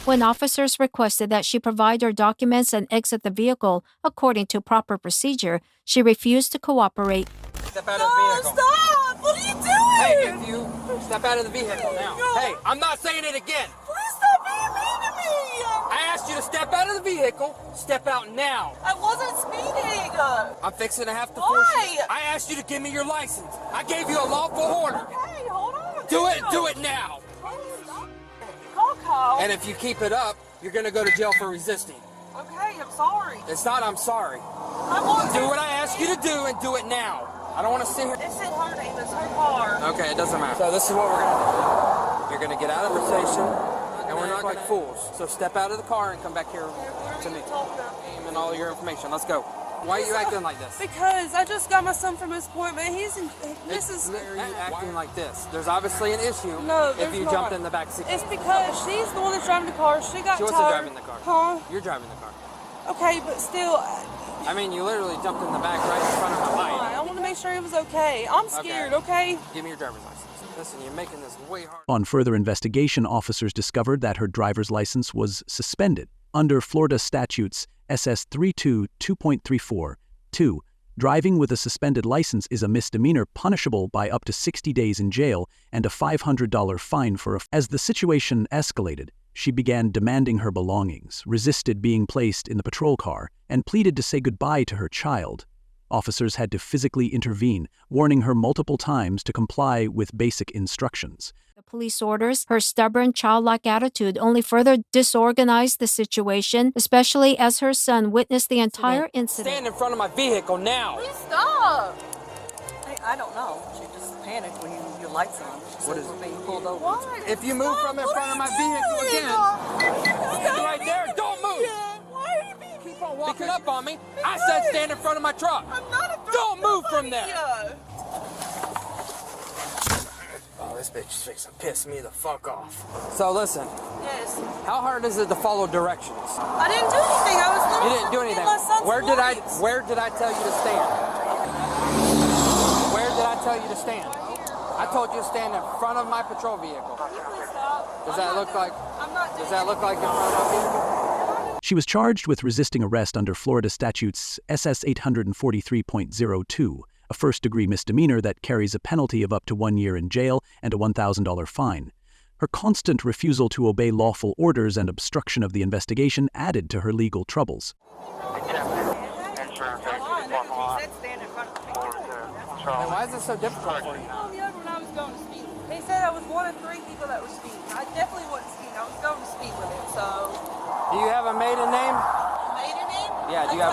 [SPEAKER 2] When officers requested that she provide her documents and exit the vehicle according to proper procedure, she refused to cooperate.
[SPEAKER 20] Step out of the vehicle.
[SPEAKER 17] Stop! What are you doing?
[SPEAKER 20] Hey, if you step out of the vehicle now. Hey, I'm not saying it again.
[SPEAKER 17] Please stop being mean to me.
[SPEAKER 20] I asked you to step out of the vehicle. Step out now.
[SPEAKER 17] I wasn't speeding.
[SPEAKER 20] I'm fixing to have to force you. I asked you to give me your license. I gave you a lawful order.
[SPEAKER 17] Hey, hold on.
[SPEAKER 20] Do it now.
[SPEAKER 17] Call.
[SPEAKER 20] And if you keep it up, you're going to go to jail for resisting.
[SPEAKER 17] Okay, I'm sorry.
[SPEAKER 20] It's not I'm sorry.
[SPEAKER 17] I want
[SPEAKER 20] Do what I asked you to do and do it now. I don't want to sit here.
[SPEAKER 17] It's in her name. It's her car.
[SPEAKER 20] Okay, it doesn't matter. So this is what we're going to do. You're going to get out of the station, and we're not like fools. So step out of the car and come back here to me. Name and all your information. Let's go. Why are you acting like this?
[SPEAKER 17] Because I just got my son from his appointment. This is.
[SPEAKER 20] Why are you acting like this? There's obviously an issue
[SPEAKER 17] No,
[SPEAKER 20] if you jumped in the back seat.
[SPEAKER 17] It's because she's the one that's driving the car. She got
[SPEAKER 20] She wasn't
[SPEAKER 17] tired.
[SPEAKER 20] driving the car.
[SPEAKER 17] Huh?
[SPEAKER 20] You're driving the car.
[SPEAKER 17] Okay, but still.
[SPEAKER 20] I mean, you literally jumped in the back right in front of my light.
[SPEAKER 17] I want to make
[SPEAKER 18] sure he was okay. I'm scared, okay?
[SPEAKER 20] Give me your driver's license. Listen, you're making this way hard.
[SPEAKER 6] On further investigation, officers discovered that her driver's license was suspended under Florida statutes SS 322.34. Driving with a suspended license is a misdemeanor punishable by up to 60 days in jail and a $500 fine for As the situation escalated, she began demanding her belongings, resisted being placed in the patrol car, and pleaded to say goodbye to her child. Officers had to physically intervene, warning her multiple times to comply with basic instructions.
[SPEAKER 2] The police orders, her stubborn, childlike attitude only further disorganized the situation, especially as her son witnessed the entire incident.
[SPEAKER 20] Stand in front of my vehicle now!
[SPEAKER 18] Please stop! I don't know. She just panicked when your lights on.
[SPEAKER 20] What is
[SPEAKER 18] we're being pulled over.
[SPEAKER 20] Why? If you move from in front of my vehicle again, right there, don't move!
[SPEAKER 18] Why are you being
[SPEAKER 20] Keep on walking up on me. I said stand in front of my truck.
[SPEAKER 18] I'm not afraid.
[SPEAKER 20] Don't move from there.
[SPEAKER 18] Oh,
[SPEAKER 20] this bitch is fixing to piss me the fuck off. So listen.
[SPEAKER 18] Yes.
[SPEAKER 20] How hard is it to follow directions?
[SPEAKER 18] I didn't do anything. I was literally
[SPEAKER 20] You didn't do anything.
[SPEAKER 18] my son's
[SPEAKER 20] Where did I tell you to stand? Where did I tell you to stand? I told you to stand in front of my patrol vehicle. Does that look like in front of my vehicle?
[SPEAKER 6] She was charged with resisting arrest under Florida statutes SS 843.02, a first-degree misdemeanor that carries a penalty of up to 1 year in jail and a $1,000 fine. Her constant refusal to obey lawful orders and obstruction of the investigation added to her legal troubles.
[SPEAKER 20] Why is it so difficult for you?
[SPEAKER 18] They said I was one of 3 people that were speeding. I definitely wasn't speeding. I was going to speed with him, so...
[SPEAKER 20] Do you have a maiden name?
[SPEAKER 18] Maiden name?
[SPEAKER 20] Yeah, do you have...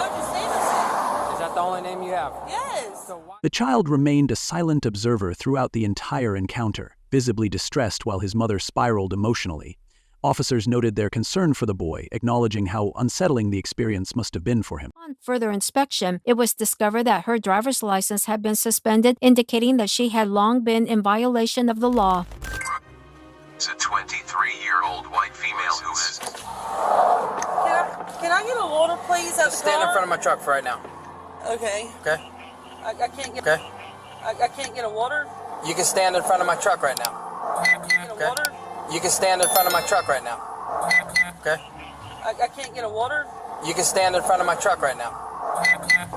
[SPEAKER 18] Is
[SPEAKER 20] that the only name you have?
[SPEAKER 18] Yes.
[SPEAKER 6] The child remained a silent observer throughout the entire encounter, visibly distressed while his mother spiraled emotionally. Officers noted their concern for the boy, acknowledging how unsettling the experience must have been for him.
[SPEAKER 2] On further inspection, it was discovered that her driver's license had been suspended, indicating that she had long been in violation of the law.
[SPEAKER 21] It's a 23-year-old white female who is...
[SPEAKER 18] Can I get a water, please, at the
[SPEAKER 20] Stand in front of my truck for right now.
[SPEAKER 18] Okay.
[SPEAKER 20] Okay?
[SPEAKER 18] I can't get...
[SPEAKER 20] Okay?
[SPEAKER 18] I can't get a water?
[SPEAKER 20] You can stand in front of my truck right now.
[SPEAKER 18] Get a water?
[SPEAKER 20] You can stand in front of my truck right now. Okay?
[SPEAKER 18] I can't get a water?
[SPEAKER 20] You can stand in front of my truck right now.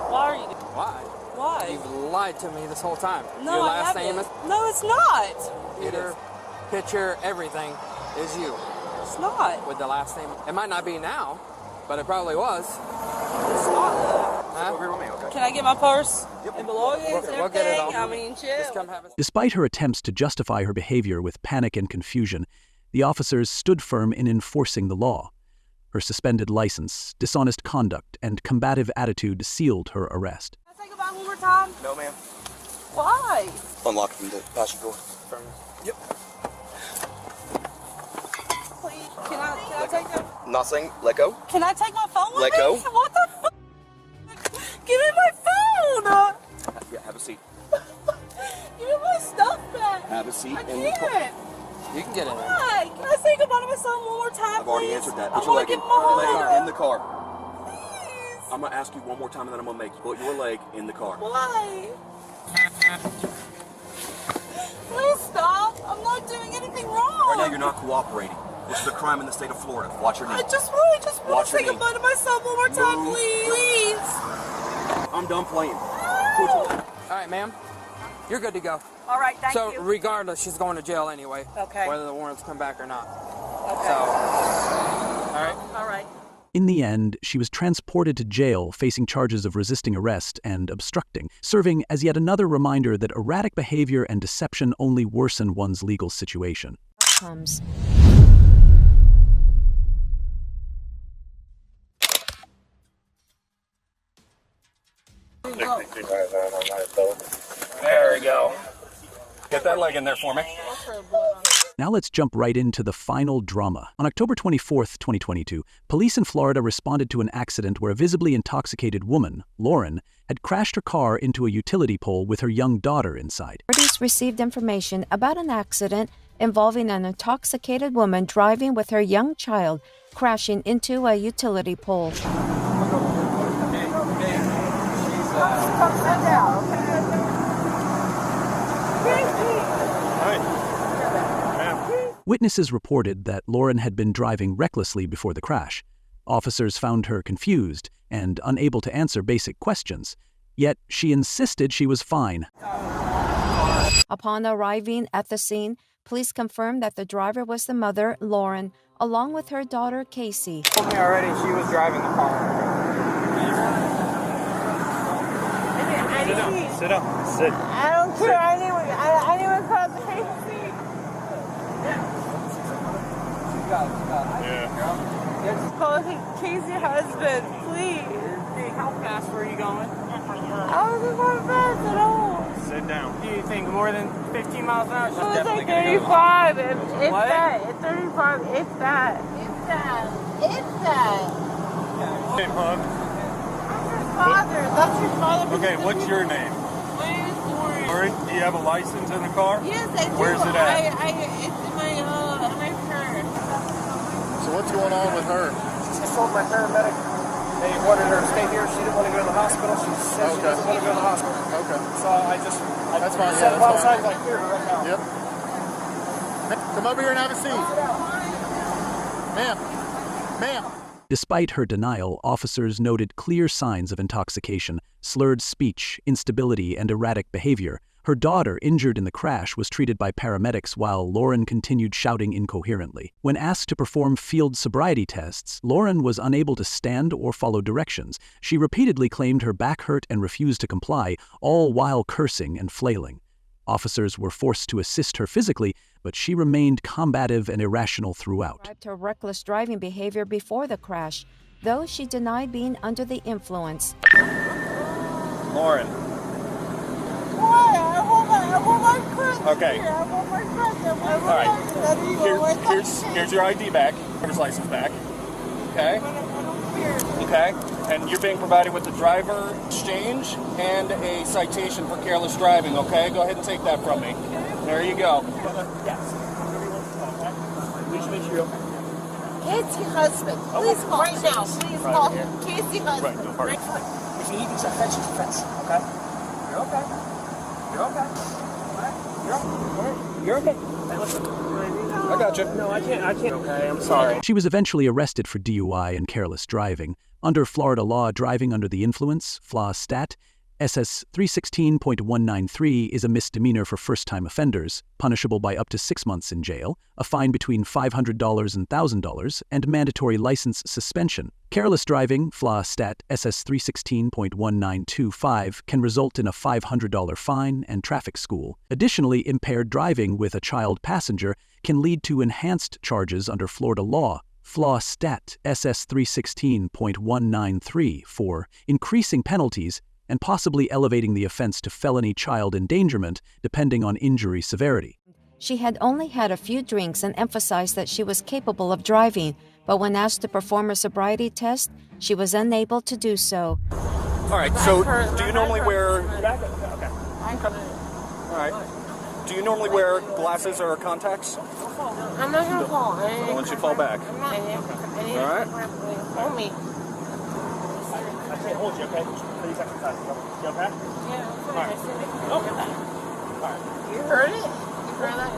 [SPEAKER 18] Why are you...
[SPEAKER 20] Why?
[SPEAKER 18] Why?
[SPEAKER 20] You've lied to me this whole time.
[SPEAKER 18] No,
[SPEAKER 20] Your
[SPEAKER 18] I
[SPEAKER 20] last
[SPEAKER 18] haven't.
[SPEAKER 20] name is...
[SPEAKER 18] No, it's not.
[SPEAKER 20] Peter, picture, everything is you.
[SPEAKER 18] It's not.
[SPEAKER 20] With the last name. It might not be now, but it probably was.
[SPEAKER 18] It's not.
[SPEAKER 20] Huh?
[SPEAKER 18] Can I get my purse and belongings and everything?
[SPEAKER 20] We'll get it all.
[SPEAKER 18] I mean, chill.
[SPEAKER 20] Just come have it.
[SPEAKER 6] Despite her attempts to justify her behavior with panic and confusion, the officers stood firm in enforcing the law. Her suspended license, dishonest conduct, and combative attitude sealed her arrest.
[SPEAKER 18] Can I say goodbye one more time?
[SPEAKER 22] No, ma'am.
[SPEAKER 18] Why?
[SPEAKER 22] Unlock from the passenger door. Yep.
[SPEAKER 18] Please, can I take that?
[SPEAKER 22] Nothing. Let go.
[SPEAKER 18] Can I take my phone with
[SPEAKER 22] Let
[SPEAKER 18] me?
[SPEAKER 22] go.
[SPEAKER 18] What the fuck? Give me my phone!
[SPEAKER 22] Yeah, have a seat.
[SPEAKER 18] Give me my stuff back.
[SPEAKER 22] Have a seat
[SPEAKER 18] I
[SPEAKER 22] in the car.
[SPEAKER 18] can't.
[SPEAKER 20] You can get in there.
[SPEAKER 18] Why? Can I say goodbye to my son one more time,
[SPEAKER 22] I've already
[SPEAKER 18] please?
[SPEAKER 22] answered that.
[SPEAKER 18] I
[SPEAKER 22] Put your
[SPEAKER 18] want
[SPEAKER 22] leg
[SPEAKER 18] to
[SPEAKER 22] in.
[SPEAKER 18] get my
[SPEAKER 22] Leg in the car.
[SPEAKER 18] Please.
[SPEAKER 22] I'm gonna ask you one more time, and then I'm gonna make you put your leg in the car.
[SPEAKER 18] Why? Please stop. I'm not doing anything wrong.
[SPEAKER 22] Right now, you're not cooperating. This is a crime in the state of Florida. Watch your knee.
[SPEAKER 18] I just want to
[SPEAKER 22] Watch
[SPEAKER 18] say
[SPEAKER 22] your knee.
[SPEAKER 18] goodbye to my son one more time,
[SPEAKER 22] Move.
[SPEAKER 18] please.
[SPEAKER 22] I'm done playing. Put your leg.
[SPEAKER 20] All right, ma'am. You're good to go.
[SPEAKER 18] All right, thank
[SPEAKER 20] so,
[SPEAKER 18] you.
[SPEAKER 20] regardless, she's going to jail anyway.
[SPEAKER 18] Okay.
[SPEAKER 20] Whether the warrants come back or not.
[SPEAKER 18] Okay.
[SPEAKER 20] So, all right.
[SPEAKER 18] All right.
[SPEAKER 6] In the end, she was transported to jail facing charges of resisting arrest and obstructing, serving as yet another reminder that erratic behavior and deception only worsen one's legal situation.
[SPEAKER 2] Comes.
[SPEAKER 9] There we go. Get that leg in there for me.
[SPEAKER 6] Now let's jump right into the final drama. On October 24th, 2022, police in Florida responded to an accident where a visibly intoxicated woman, Lauren, had crashed her car into a utility pole with her young daughter inside.
[SPEAKER 2] Authorities received information about an accident involving an intoxicated woman driving with her young child crashing into a utility pole.
[SPEAKER 6] Witnesses reported that Lauren had been driving recklessly before the crash. Officers found her confused and unable to answer basic questions, yet she insisted she was fine.
[SPEAKER 2] Upon arriving at the scene, police confirmed that the driver was the mother, Lauren, along with her daughter, Casey.
[SPEAKER 4] Told me already she was driving the car.
[SPEAKER 11] Sit down. Sit.
[SPEAKER 17] I don't care. I didn't even cross the Casey.
[SPEAKER 11] Yeah.
[SPEAKER 17] Call Casey husband, please.
[SPEAKER 4] Hey, how fast were you going?
[SPEAKER 17] I wasn't going fast at all.
[SPEAKER 11] Sit down.
[SPEAKER 4] Do you think more than 15 miles an hour?
[SPEAKER 17] It was like 35. It's
[SPEAKER 4] What?
[SPEAKER 17] that. It's 35. It's that. It's that. It's that.
[SPEAKER 11] Hey, hon.
[SPEAKER 17] Father. That's your father.
[SPEAKER 11] Okay, what's your name?
[SPEAKER 17] My name is Dolores.
[SPEAKER 11] Alright, do you have a license in the car?
[SPEAKER 17] Yes, I do.
[SPEAKER 11] Where's it at?
[SPEAKER 17] It's in my purse.
[SPEAKER 7] So what's going on with her?
[SPEAKER 4] She told my paramedic they wanted her to stay here. She didn't want to go to the hospital. She said she doesn't want to go to the hospital.
[SPEAKER 7] Okay.
[SPEAKER 4] So I
[SPEAKER 7] That's fine.
[SPEAKER 4] said,
[SPEAKER 7] Yeah,
[SPEAKER 4] well,
[SPEAKER 7] that's fine.
[SPEAKER 4] like here right now.
[SPEAKER 7] Yep. Come over here and have a seat. Ma'am. Ma'am.
[SPEAKER 6] Despite her denial, officers noted clear signs of intoxication, slurred speech, instability, and erratic behavior. Her daughter, injured in the crash, was treated by paramedics while Lauren continued shouting incoherently. When asked to perform field sobriety tests, Lauren was unable to stand or follow directions. She repeatedly claimed her back hurt and refused to comply, all while cursing and flailing. Officers were forced to assist her physically, but she remained combative and irrational throughout.
[SPEAKER 2] Described her reckless driving behavior before the crash, though she denied being under the influence.
[SPEAKER 11] Lauren. Okay. All right. Here's your ID back. Driver's license back. Okay. Okay. And you're being provided with the driver exchange and a citation for careless driving. Okay. Go ahead and take that from me. There you go.
[SPEAKER 4] Yes. Please make sure you're okay.
[SPEAKER 17] Casey husband. Please call right now. Please call Casey husband.
[SPEAKER 11] Right. No hurry.
[SPEAKER 4] If you need these offense, it's offense. Okay. You're okay. You're okay. You're okay. Hey, listen.
[SPEAKER 11] I got you.
[SPEAKER 4] No, I can't. Okay, I'm sorry.
[SPEAKER 6] She was eventually arrested for DUI and careless driving. Under Florida law, driving under the influence, FLA stat, SS 316.193 is a misdemeanor for first-time offenders, punishable by up to 6 months in jail, a fine between $500 and $1,000, and mandatory license suspension. Careless driving, FLA stat SS 316.1925, can result in a $500 fine and traffic school. Additionally, impaired driving with a child passenger can lead to enhanced charges under Florida law. FLA stat SS 316.193 for increasing penalties and possibly elevating the offense to felony child endangerment depending on injury severity.
[SPEAKER 2] She had only had a few drinks and emphasized that she was capable of driving, but when asked to perform a sobriety test, she was unable to do so.
[SPEAKER 11] All right. So, do you normally wear? Okay. All right. Do you normally wear glasses or contacts?
[SPEAKER 17] I'm not gonna fall.
[SPEAKER 11] Don't let you fall back.
[SPEAKER 17] All
[SPEAKER 11] right.
[SPEAKER 17] Hold me.
[SPEAKER 4] I can't hold you, okay? Please exercise. You okay?
[SPEAKER 17] Yeah, I'm
[SPEAKER 4] All right. Okay. All right.
[SPEAKER 17] You heard it? You heard that?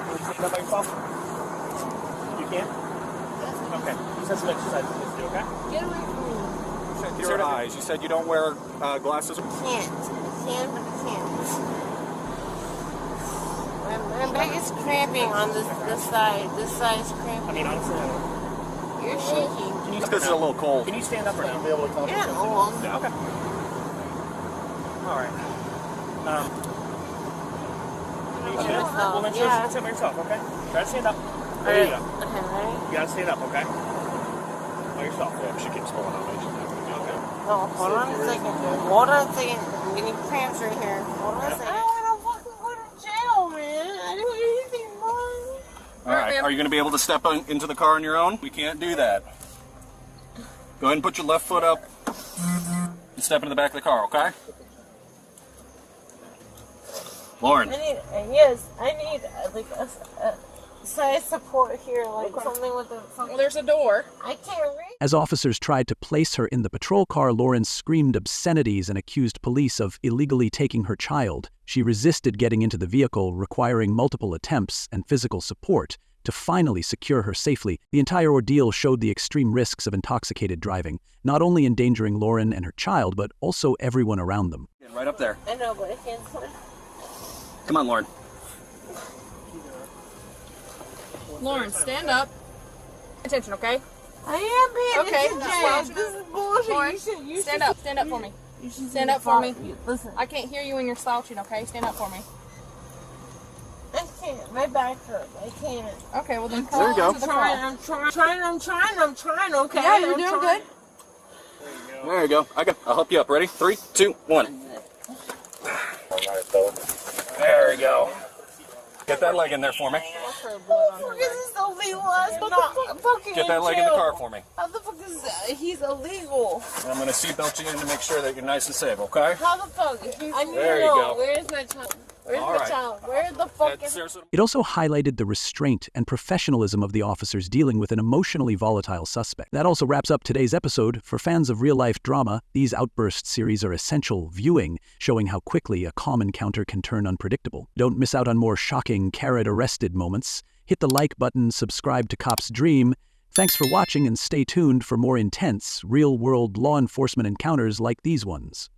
[SPEAKER 4] Can you stand up by yourself? You can? Yes. Okay. You said some exercise. You okay?
[SPEAKER 17] Get away from me.
[SPEAKER 11] Your eyes. You said you don't wear glasses.
[SPEAKER 17] Can't. I can, but I can't. My back is cramping on this side. This side is cramping.
[SPEAKER 4] I mean, honestly,
[SPEAKER 17] you're shaking.
[SPEAKER 4] Can you
[SPEAKER 11] Because it's a little cold.
[SPEAKER 4] Can you stand up right now and be able to talk?
[SPEAKER 17] Yeah, almost.
[SPEAKER 4] Yeah, okay. All right. Well, then show sit by yourself, okay? Try to stand up. There you go.
[SPEAKER 17] Okay, ready?
[SPEAKER 4] You gotta stand up, okay? By yourself. Yeah, she keeps pulling on me.
[SPEAKER 17] Oh, hold on a second. Hold on a second. I'm getting cramps right here. Hold on a second. I don't want to fucking go to jail, man. I didn't do anything wrong.
[SPEAKER 11] All right. Are you going to be able to step into the car on your own? We can't do that. Go ahead and put your left foot up and step into the back of the car, okay? Lauren.
[SPEAKER 17] I need like side support here, like something with the.
[SPEAKER 18] Well, there's a door.
[SPEAKER 17] I can't read.
[SPEAKER 6] As officers tried to place her in the patrol car, Lauren screamed obscenities and accused police of illegally taking her child. She resisted getting into the vehicle, requiring multiple attempts and physical support to finally secure her safely. The entire ordeal showed the extreme risks of intoxicated driving, not only endangering Lauren and her child, but also everyone around them.
[SPEAKER 22] Right up there.
[SPEAKER 17] I know, but I can't.
[SPEAKER 22] Come on, Lauren.
[SPEAKER 18] Lauren, stand up. Attention, okay?
[SPEAKER 17] I am paying attention.
[SPEAKER 18] Well,
[SPEAKER 17] This is bullshit.
[SPEAKER 18] Lauren,
[SPEAKER 17] You
[SPEAKER 18] stand up for me. Stand up for me. Listen. I can't hear you when you're slouching, okay? Stand up for me.
[SPEAKER 17] I can't. My back hurts. I can't.
[SPEAKER 18] Okay, well then
[SPEAKER 22] There you go.
[SPEAKER 17] I'm trying, okay?
[SPEAKER 18] Yeah, you're
[SPEAKER 17] I'm
[SPEAKER 18] doing
[SPEAKER 17] trying.
[SPEAKER 18] good.
[SPEAKER 22] There you go. I'll help you up. Ready? 3, 2, 1. There we go. Get that leg in there for me.
[SPEAKER 17] What is this illegal ass? Not fucking
[SPEAKER 22] Get that leg in the car for me.
[SPEAKER 17] How the fuck is he's illegal?
[SPEAKER 22] I'm going to seatbelt you in to make sure that you're nice and safe, okay?
[SPEAKER 17] How the fuck? I need
[SPEAKER 22] There
[SPEAKER 17] to
[SPEAKER 22] you
[SPEAKER 17] know.
[SPEAKER 22] go.
[SPEAKER 17] Where's my child? Where's
[SPEAKER 22] All
[SPEAKER 17] my
[SPEAKER 22] right.
[SPEAKER 17] child? Where the fuck is
[SPEAKER 6] It also highlighted the restraint and professionalism of the officers dealing with an emotionally volatile suspect. That also wraps up today's episode. For fans of real-life drama, these Outburst series are essential viewing, showing how quickly a calm encounter can turn unpredictable. Don't miss out on more shocking carrot-arrested moments. Hit the like button, subscribe to Cop's Dream. Thanks for watching and stay tuned for more intense, real-world law enforcement encounters like these ones.